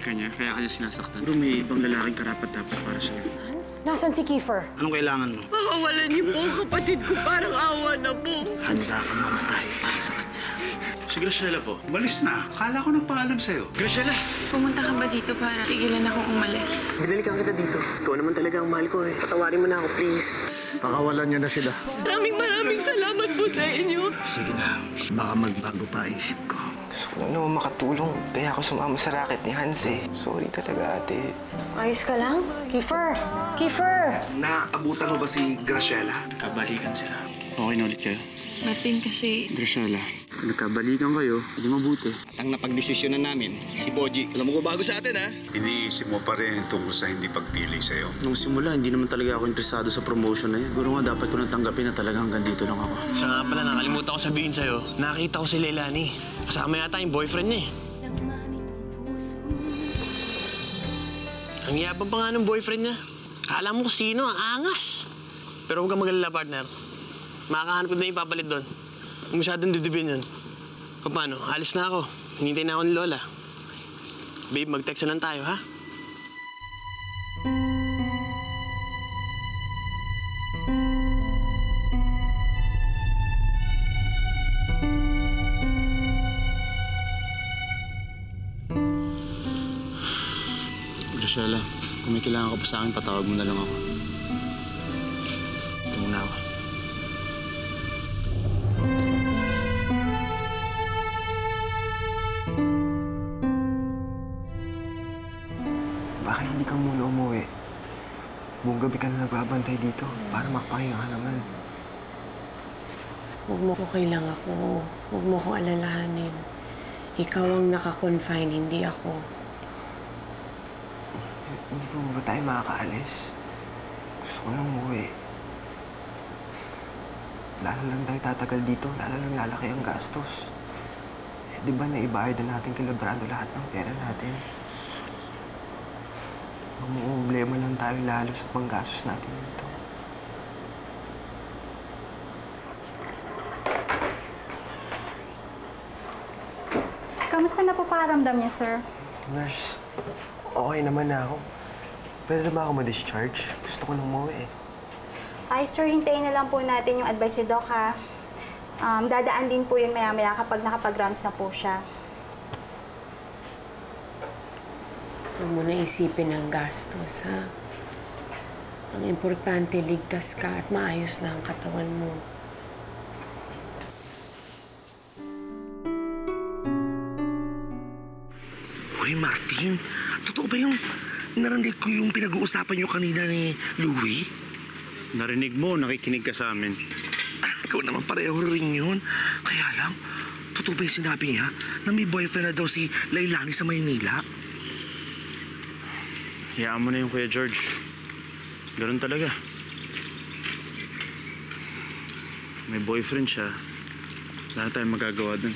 ka niya, kaya kanya sinasaktan. Pero may ibang lalaking karapat-dapat para sa'yo. Hans? Nasaan si Kiefer? Anong kailangan mo? Pakawalan niyo po ang kapatid ko, parang awa na po. Handa kang mamatay para sa kanya. Si Graciela po. Umalis na. Kala ko nang paalam sa'yo. Graciela! Pumunta ka ba dito para pigilan akong umalis? Binalikan kita dito. Ikaw naman talaga ang mahal ko eh. Patawarin mo na ako, please. Pakawalan niyo na sila. Maraming salamat po sa inyo. Sige na. Baka magbago pa ang isip ko. Gusto ko na naman makatulong. Kaya ako sumama sa racket ni Hans eh. Sorry talaga, ate. Ayos ka lang? Kiefer! Kiefer! Naabutan mo ba si Graciela? Kabalikan sila. Okay na ulit kayo? Martin, kasi Graciela, kung nagkabalikan kayo, hindi mabuti. Ang napagdesisyonan namin, si Boji. Alam mo ko bago sa atin, ha? Iniisip mo pa rin tungkol sa hindi pagpili sa'yo. Nung simula, hindi naman talaga ako interesado sa promotion na yan. Siguro nga dapat ko nang tanggapin na talagang hanggang dito lang ako. Siya nga pala, nakalimutan ko sabihin sa'yo. Nakita ko si Leilani. Kasama yata yung boyfriend niya eh. Ang yabang pa nga ng boyfriend niya. Kala mo kung sino, ang angas. Pero huwag kang magalala, partner. Makakahanap ko na yung papalit doon. Huwag masyadong didibin yun. O paano, alis na ako. Hinintay na ako ni Lola. Babe, mag-text na lang tayo, ha? Graciela, kung may kailangan ka pa sa akin, patawag mo na lang ako. Ito muna ako. Bakit hindi ka muna umuwi? Buong gabi ka na nagbabantay dito para makapahinga ka naman. Huwag mo ko kailang ako. Huwag mo ko alalahanin. Ikaw ang naka-confine, hindi ako. Hindi pa ba tayo makakaalis? Gusto ko lang umuwi. Lalo lang tayo tatagal dito, lalo lang lalaki ang gastos. Eh, di ba naibayad na natin kay Labrado lahat ng pera natin? Problema lang tayo lalo sa panggastos natin dito. Kamusta na po pakiramdam niya, sir? Nurse, okay naman na ako. Pwede na ba ako ma-discharge? Gusto ko nang umuwi eh. Ay, sir, hintayin na lang po natin yung advice ni Doc, ha? Dadaan din po yun maya-maya kapag nakapag-rounds na po siya. Huwag mo na isipin ang gastos, ha? Ang importante, ligtas ka at maayos na ang katawan mo. Uy, Martin, totoo ba yung narinig ko yung pinag-uusapan niyo kanina ni Louie? Narinig mo, nakikinig ka sa amin. Ikaw naman pareho rin yun. Kaya lang, totoo ba yung sinabi niya na may boyfriend na daw si Leilani sa Maynila? Hayaan mo na yung Kuya George. Ganun talaga. May boyfriend siya. Wala na tayong magagawa dun.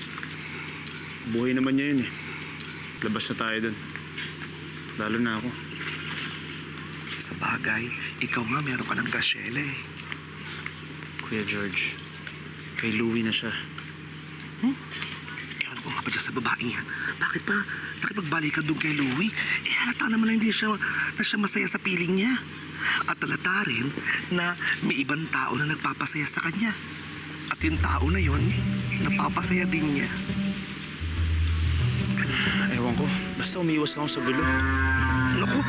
Buhay naman niya yun eh. Labas na tayo dun. Lalo na ako. Sa bagay, ikaw nga meron ka ng Graciela eh. Kuya George, kay Louie na siya. Eh ano nga ba dyan sa babaeng yan? Bakit pa nakipagbalikan doon kay Louie? Eh halata naman na hindi siya masaya sa piling niya. At halata rin na may ibang tao na nagpapasaya sa kanya. At yung tao na yon, napapasaya din niya. Ewan ko, basta umiwas lang ako sa gulo. Naku,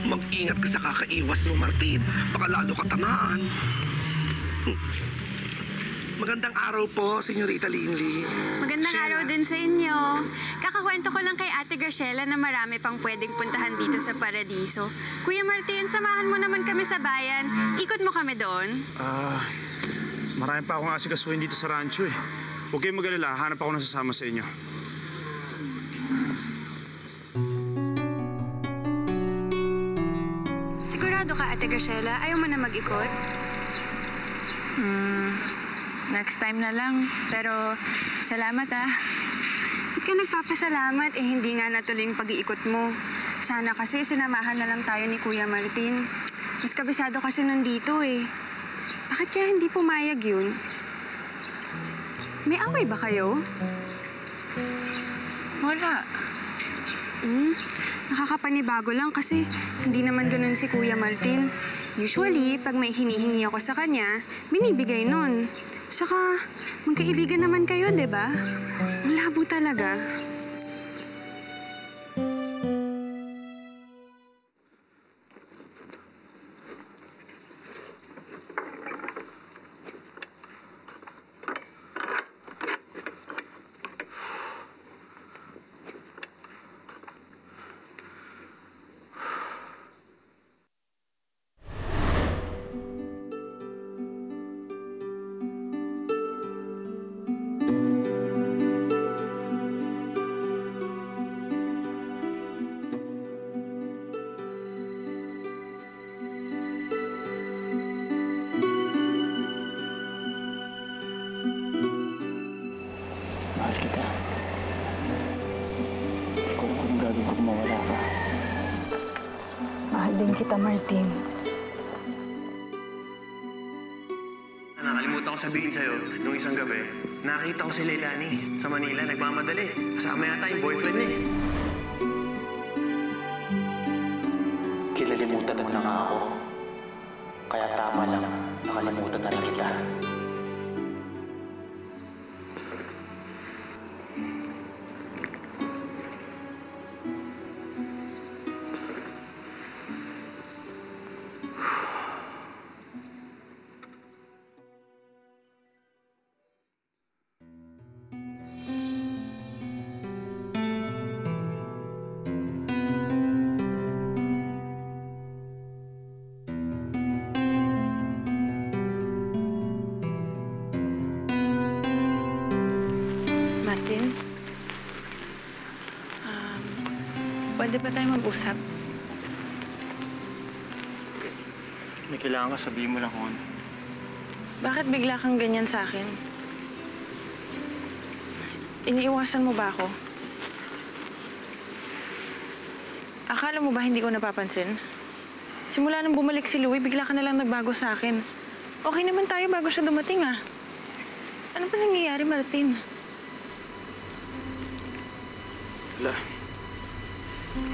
mag-ingat ka sa kakaiwas mo, Martin. Baka lalo ka tamaan. Magandang araw po, Senyorita Linley. Magandang araw din sa inyo. Kakakwento ko lang kay Ate Graciela na marami pang pwedeng puntahan dito sa Paradiso. Kuya Martin, samahan mo naman kami sa bayan. Ikot mo kami doon. Marami pa akong asikasuhin dito sa rancho eh. Huwag kayong mag-alala, hanap ako na sasama sa inyo. Sigurado ka, Ate Graciela? Ayaw mo na mag-ikot? Next time na lang. Pero salamat, ah. Ba't ka nagpapasalamat? Eh, hindi nga natuloy yung pag-iikot mo. Sana kasi sinamahan na lang tayo ni Kuya Martin. Mas kabisado kasi nandito eh. Bakit kaya hindi pumayag yun? May away ba kayo? Wala. Nakakapanibago lang kasi hindi naman ganun si Kuya Martin. Usually, pag may hinihingi ako sa kanya, binibigay nun. Saka, magkaibigan naman kayo, di ba? Ang labo talaga. Mahal kita. Hindi ko alam kung gagawin ko kung mawala ka. Mahal din kita, Martin. Nakalimutan ko sabihin sa'yo, nung isang gabi, nakita ko si Leilani sa Manila, nagmamadali. Kasama yata yung boyfriend niya. Kinalimutan mo na nga ako. Kaya tama lang, nakalimutan na rin kita. Martin, pwede ba tayo mag-usap? May kailangan ka, sabihin mo lang kung ano. Bakit bigla kang ganyan sa akin? Iniiwasan mo ba ako? Akala mo ba hindi ko napapansin? Simula nang bumalik si Louie, bigla ka na lang nagbago sa akin. Okay naman tayo bago siya dumating, ah. Ano ba nangyayari, Martin?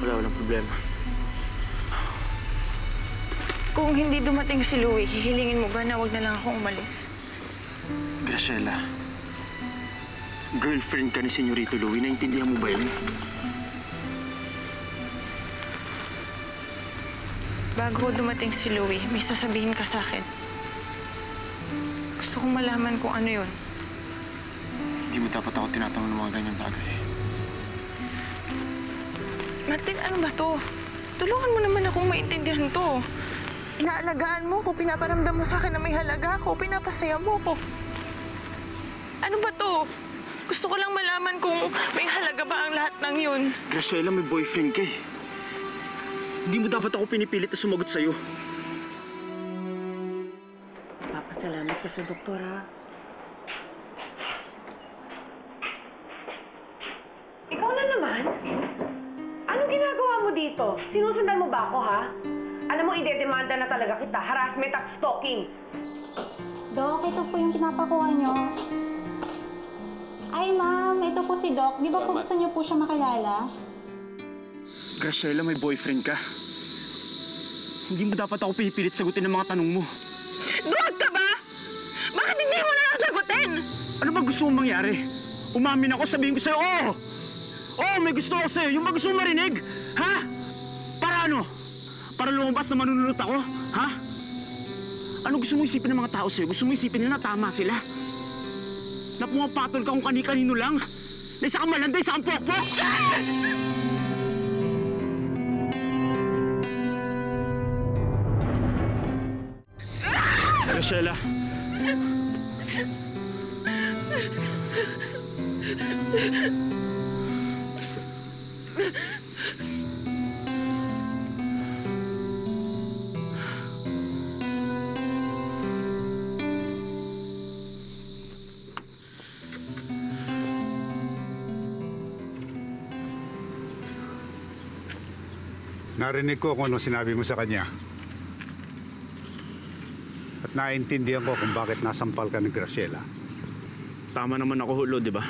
Walang problema. Kung hindi dumating si Louie, hihilingin mo ba na wag na lang akong umalis? Graciela, girlfriend ka ni Senyorito Louie, naintindihan mo ba yun? Bago dumating si Louie, may sasabihin ka sa akin. Gusto kong malaman kung ano yun. Hindi mo dapat ako tinatanong ng mga ganyang bagay. Martin, ano ba to? Tulungan mo naman akong maintindihan to. Inaalagaan mo ko, pinaparamdam mo sa akin na may halaga ako, pinapasaya mo ko. Ano ba to? Gusto ko lang malaman kung may halaga ba ang lahat ng yun. Graciela, may boyfriend ka eh. Hindi mo dapat ako pinipilit na sumagot sa'yo. Papasalamat ka sa doktor, ha? Ikaw na naman? Anong ginagawa mo dito? Sinusundan mo ba ako, ha? Alam mo, idedemanda na talaga kita. Harassment at stalking. Doc, ito po yung pinapakuha nyo. Ay, ma'am, ito po si Doc. Di ba po gusto niyo po siya makilala? Graciela, may boyfriend ka. Hindi mo dapat ako pinipilit sagutin ng mga tanong mo. Drug ka ba? Bakit hindi mo na lang sagutin? Ano ba gusto mong mangyari? Umamin ako, sabihin ko sa'yo, oo! Oo, may gusto ako sa'yo. Yung ba gusto mong marinig? Ha? Para ano? Para lumabas na manunulot ako? Ha? Ano gusto mong isipin ng mga tao sa'yo? Gusto mong isipin nila na tama sila? Na pumapatol ka kung kani-kanino lang? Na isa kang malanda, isa kang pokpok? Graciela. Narinig ko kung ano sinabi mo sa kanya. At naiintindihan ko kung bakit nasampal ka ni Graciela. Tama naman ako, Hulo, di ba?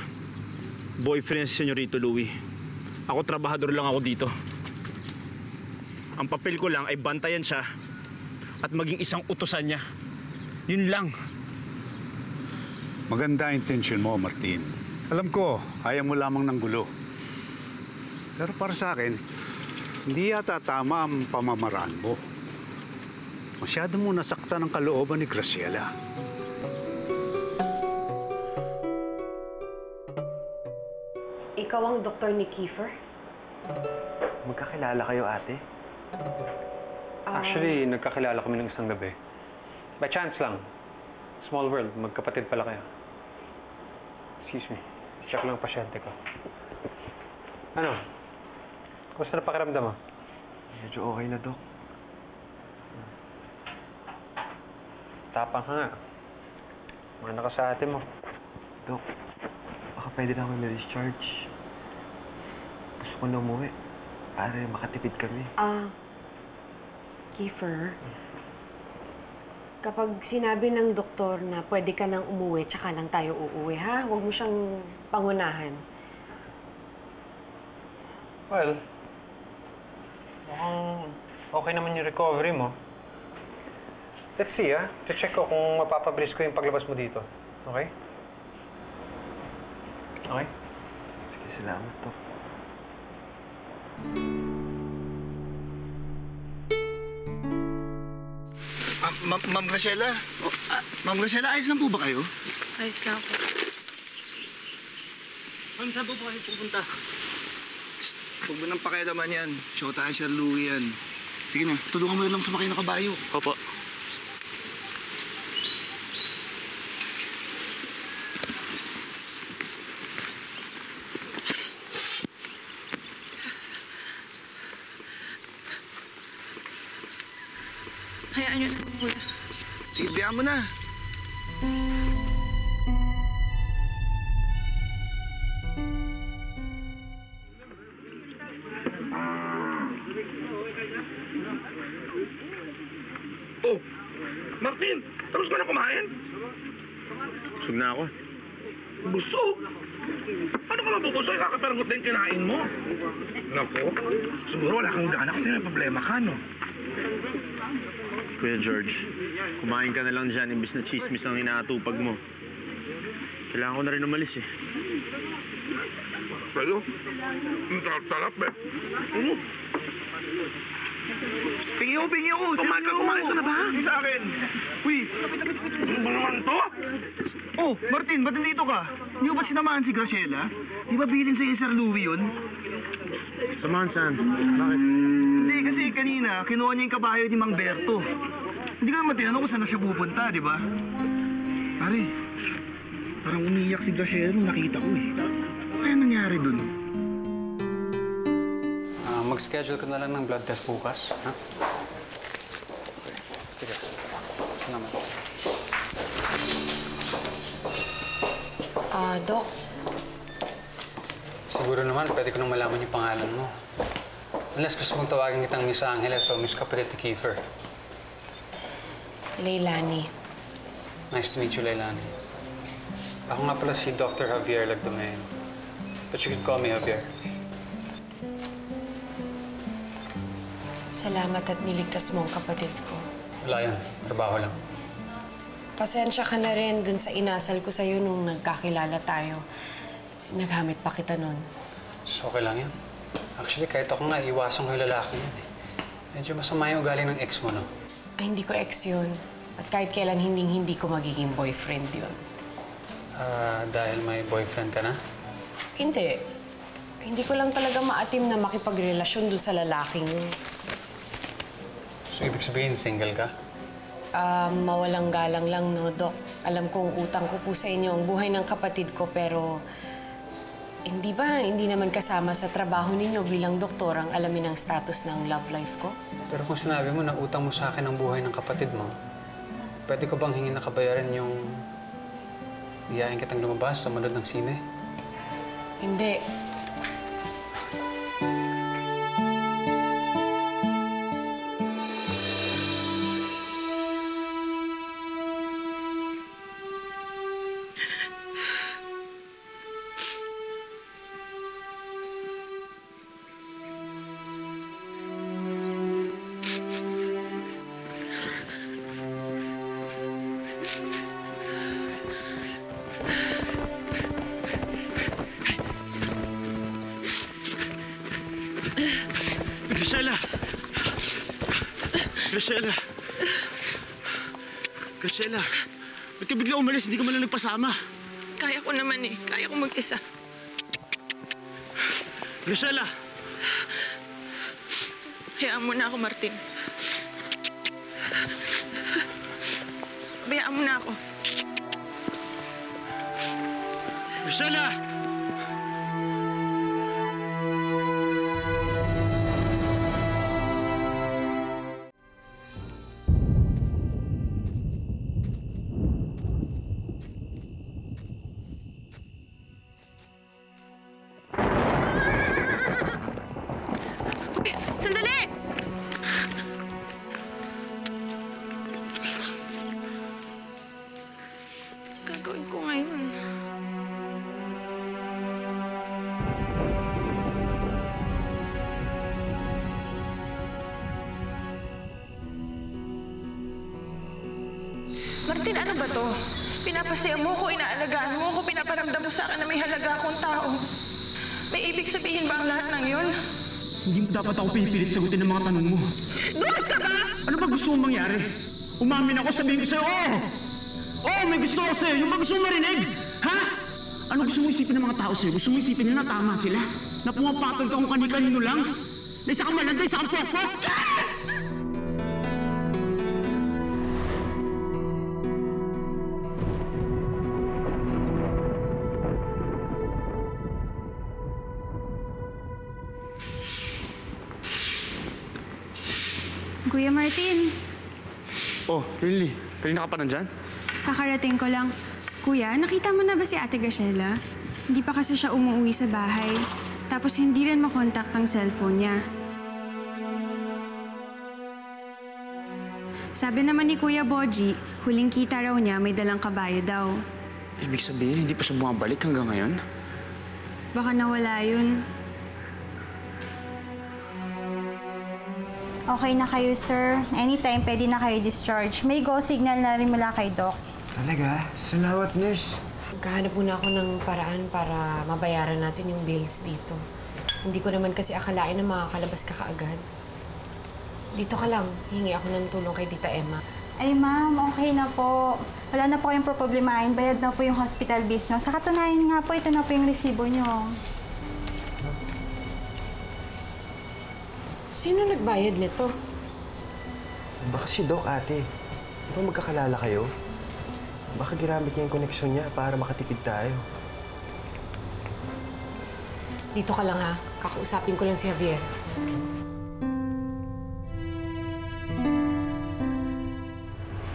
Boyfriend si Senyorito Louie. Ako trabahador lang ako dito. Ang papel ko lang ay bantayan siya at maging isang utusan niya. Yun lang. Maganda ang intensyon mo, Martin. Alam ko, ayaw mo lamang ng gulo. Pero para sa akin, hindi yata tama ang pamamaraan mo. Masyado mo nasaktan ang kalooban ni Graciela. Ikaw ang doktor ni Kiefer? Magkakilala kayo, ate? Actually, nagkakilala kami ng isang gabi. By chance lang. Small world, magkapatid pala kayo. Excuse me. Check lang ang pasyente ko. Ano? Kumusta na pakiramdam mo? Medyo okay na, Dok. Tapang ka nga. Mana ka sa ate mo. Dok, baka pwede na kami ma-discharge. Gusto ko na umuwi. Para makatipid kami. Kiefer, kapag sinabi ng doktor na pwede ka nang umuwi, tsaka lang tayo uuwi, ha? Huwag mo siyang pangunahan. Well, mukhang okay naman yung recovery mo. Let's see, ha? To-check ko kung mapapabilis ko yung paglabas mo dito. Okay? Okay? Sige, salamat, Dok. Ma'am Graciela? Ma'am Graciela, ayos lang po ba kayo? Ayos lang po. Ma'am, saan po kayo pupunta? Huwag mo nang pakialaman yan. Shota Sir Louie yan. Sige na, tulungan mo na lang sumakay na kabayo. Opo. Hayaan niyo na po, kuya. Sige, biyaan mo na. Oh, Martin! Tapos ka na kumain? Busog na ako. Busog? Ano ka mabubusog? Kakaperanggot na yung kinain mo. Naku, siguro wala kang gana kasi may problema ka, no? Kuya George, kumain ka na lang dyan imbis na chismis ang inaatupag mo. Kailangan ko na rin umalis eh. Pero, ang tarap eh. Pingi ko! Kumain ka na ba? Sige sa akin. Uy! Ano ba naman to? Oh, Martin, ba't nandito ka? Hindi mo ba sinamahan si Graciela? Di ba bilin sa'yo Sir Louie yun? Samahan saan? Bakit? Hindi, kasi kanina, kinuha niya yung kabayo ni Mang Berto. Hindi ka naman tinanong kung saan na siya pupunta, di ba? Pare, parang umiyak si Graciela nung nakita ko eh. Ano kaya nangyari dun? Mag-schedule ka na lang ng blood test bukas, ha? Sige. Salamat. Dok, Siguro naman, pwede ko nang malaman yung pangalan mo. Unless gusto mong tawagin kitang Miss Angeles o Miss Kapatid ni Kiefer. Leilani. Nice to meet you, Leilani. Ako nga pala si Dr. Javier Lagdomain. But you could call me Javier. Salamat at niligtas mo ang kapatid ko. Wala yun. Trabaho lang. Pasensya ka na rin dun sa inasal ko sa'yo nung nagkakilala tayo. Naghamit pa kita nun. So, okay lang yan. Actually, kahit ako nga, iwasan ko yung lalaki yan eh. Medyo masama yung ugali ng ex mo, no? Ay, hindi ko ex yun. At kahit kailan hindi ko magiging boyfriend yun. Dahil may boyfriend ka na? Hindi. Hindi ko lang talaga maatim na makipagrelasyon dun sa lalaking yun. So, ibig sabihin, single ka? Mawalang galang lang, no, Dok. Alam kong utang ko po sa inyo ang buhay ng kapatid ko, pero hindi naman kasama sa trabaho ninyo bilang doktor ang alamin ang status ng love life ko? Pero kung sinabi mo na utang mo sa akin ang buhay ng kapatid mo, pwede ko bang hingin na kabayaran yung iyain kitang lumabas sa manood ng sine? Hindi. Graciela! Graciela! Ba't ka bigla umalis? Hindi ka man lang nagpasama. Kaya ko naman eh. Kaya ko mag-isa. Graciela! Hayaan mo na ako, Martin. Hayaan mo na ako. Graciela! Sandali! Gagawin ko ngayon. Martin, ano ba to? Pinapasaya mo ko, inaalagaan mo ko, pinaparamdam mo sa akin na may halaga akong tao. May ibig sabihin ba ang lahat ng yun? Hindi mo dapat ako pinipilit sagutin ng mga tanong mo. Doon ka ba? Ano ba gusto mong mangyari? Umamin ako, sabihin ko sa'yo, oo! Oo, may gusto ako sa'yo. Yung ba gusto mong marinig? Ha? Ano gusto mo isipin ng mga tao sa'yo? Gusto mo isipin nila na tama sila? Na pumapatol ka kung kani-kanino lang? Na isa kang malanda, isa kang pokpok? Kuya Martin, Oh, really? Kanina ka pa nandyan? kakarating ko lang. Kuya, nakita mo na ba si Ate Graciela? Hindi pa kasi siya umuwi sa bahay. Tapos hindi rin makontak ang cellphone niya. Sabi naman ni Kuya Boji, huling kita raw niya may dalang kabayo daw. Ibig sabihin, hindi pa siya bumabalik hanggang ngayon? Baka nawala yun. Okay na kayo, sir. Anytime, pwede na kayo discharge. May go signal na rin mula kay Doc. Talaga? Salamat, nurse. Maghahanap muna ako ng paraan para mabayaran natin yung bills dito. Hindi ko naman kasi akalain na makakalabas ka kaagad. Dito ka lang. Hingi ako ng tulong kay Tita Emma. Ay, ma'am, okay na po. Wala na po kayong problemahin. Bayad na po yung hospital bills nyo. Sa katunayan nga po, ito na po yung resibo nyo. Sino nagbayad nito? Baka si Doc, ate. Di ba magkakalala kayo? Baka ginamit niya yung koneksyon niya para makatipid tayo. Dito ka lang, ha? Kakausapin ko lang si Javier.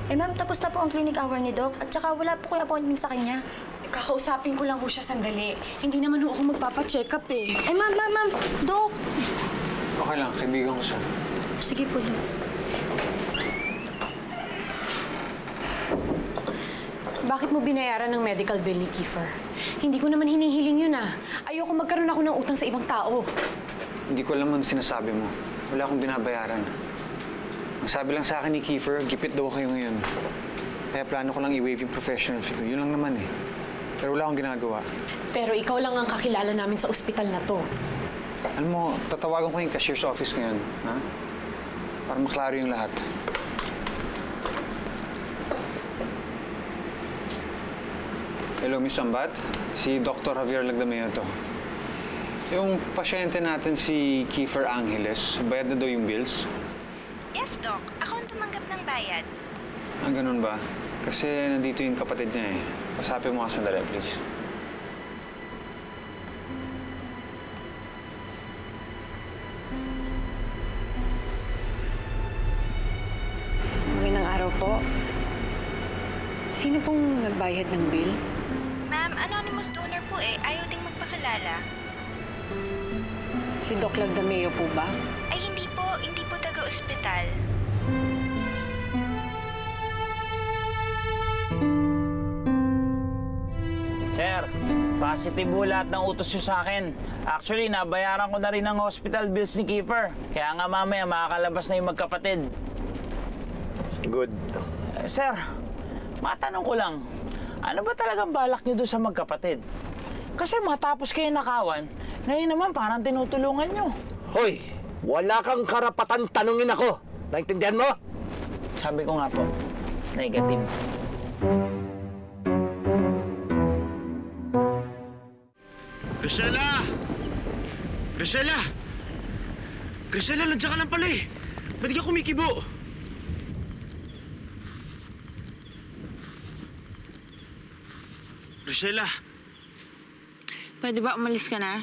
Eh ma'am, tapos na po ang clinic hour ni Doc at saka wala po kayong appointment sa kanya. Kakausapin ko lang po siya sandali. Hindi naman ho ako magpapacheck up eh. Eh ma'am, Doc! Okay lang, kaibigan ko siya. Sige po, Doc. Bakit mo binayaran ng medical bill ni Kiefer? Hindi ko naman hinihiling yun ah. Ayoko magkaroon ako ng utang sa ibang tao. Hindi ko alam ano sinasabi mo. Wala akong binabayaran. Ang sabi lang sa akin ni Kiefer, gipit daw kayo ngayon. Kaya plano ko lang i-waive yung professional fee ko. Yun lang naman eh. Pero wala akong ginagawa. Pero ikaw lang ang kakilala namin sa ospital na to. Alam mo, tatawagan ko yung cashier's office ngayon, ha? Para maklaro yung lahat. Hello, Miss Sambat. Si Dr. Javier Lagdameo to. Yung pasyente natin si Kiefer Angeles, bayad na daw yung bills? Yes, Doc. Ako ang tumanggap ng bayad. Ah, ganun ba? Kasi nandito yung kapatid niya eh. Pasapin mo ka sandali, please. Magandang araw po. Sino pong nagbayad ng bill? Ma'am, anonymous donor po eh. Ayaw ding magpakilala. Si Doc Lagdameo po ba? Ay, hindi po. Hindi po taga-ospital. Sir, positive po lahat ng utos nyo sa akin. Actually, nabayaran ko na rin ang hospital bills ni Kiefer. Kaya nga mamaya makakalabas na yung magkapatid. Good. Sir, matanong ko lang, ano ba talagang balak nyo doon sa magkapatid? Kasi matapos kayo nakawan, ngayon naman parang tinutulungan nyo. Hoy, wala kang karapatan tanungin ako. Naintindihan mo? Sabi ko nga po, negative. Grisela! Grisela! Grisela, nandiyan ka lang pala eh. Ba't di ka kumikibo? Grisela! Pwede ba umalis ka na?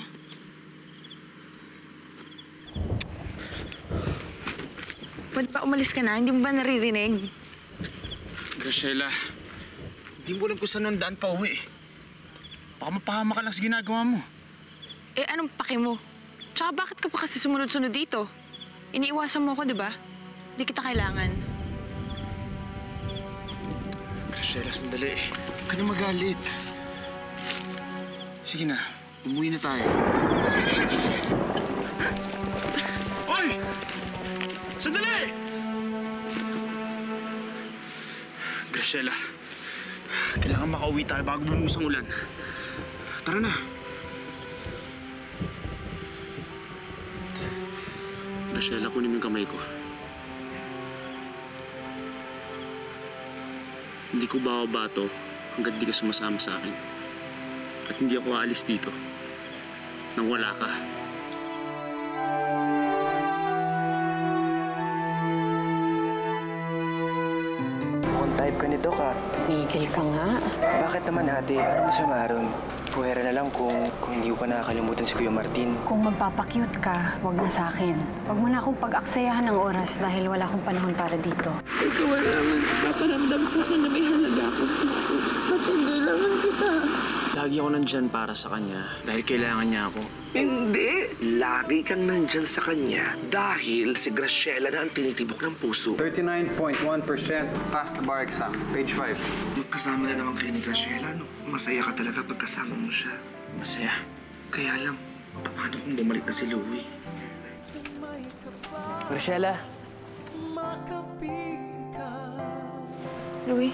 Pwede ba umalis ka na? Hindi mo ba naririnig? Grisela, hindi mo alam kung saan ang daan pa uwi. Baka mapahama ka lang sa ginagawa mo. Eh, anong pake mo? Tsaka bakit ka pa kasi sumunod-sunod dito? Iniiwasan mo ko, di ba? Hindi kita kailangan. Grisela, sandali. Huwag ka na magalit. Sige na, umuwi na tayo. Hoy! Sandali! Grisela, kailangan makauwi tayo bago bumuhos ang ulan. Tara na. Grisela, kunin mo yung kamay ko. Hindi ko bababa to hanggat di ka sumasama sa akin. At hindi ako aalis dito nang wala ka. Mukhang type ka nito ka. Tumigil ka nga. Bakit naman ate? Ano masama ron? Puwera na lang kung hindi ko pa nakakalimutan si Kuya Martin. Kung magpapakyut ka, wag na sa akin. Wag mo na akong pag-aksayahan ng oras dahil wala akong panahon para dito. Ikaw wala naman paparamdam sa akin na may halaga ako. Ba't hindi naman kita? Lagi ako nandyan para sa kanya dahil kailangan niya ako. Hindi! Lagi kang nandyan sa kanya dahil si Graciela na ang tinitibok ng puso. 39.1% passed the bar exam. Page 5. Magkasama na naman kayo ni Graciela, no? Masaya ka talaga pagkasama mo siya. Masaya. Kaya lang, paano kung bumalik na si Louie? Graciela, Louie?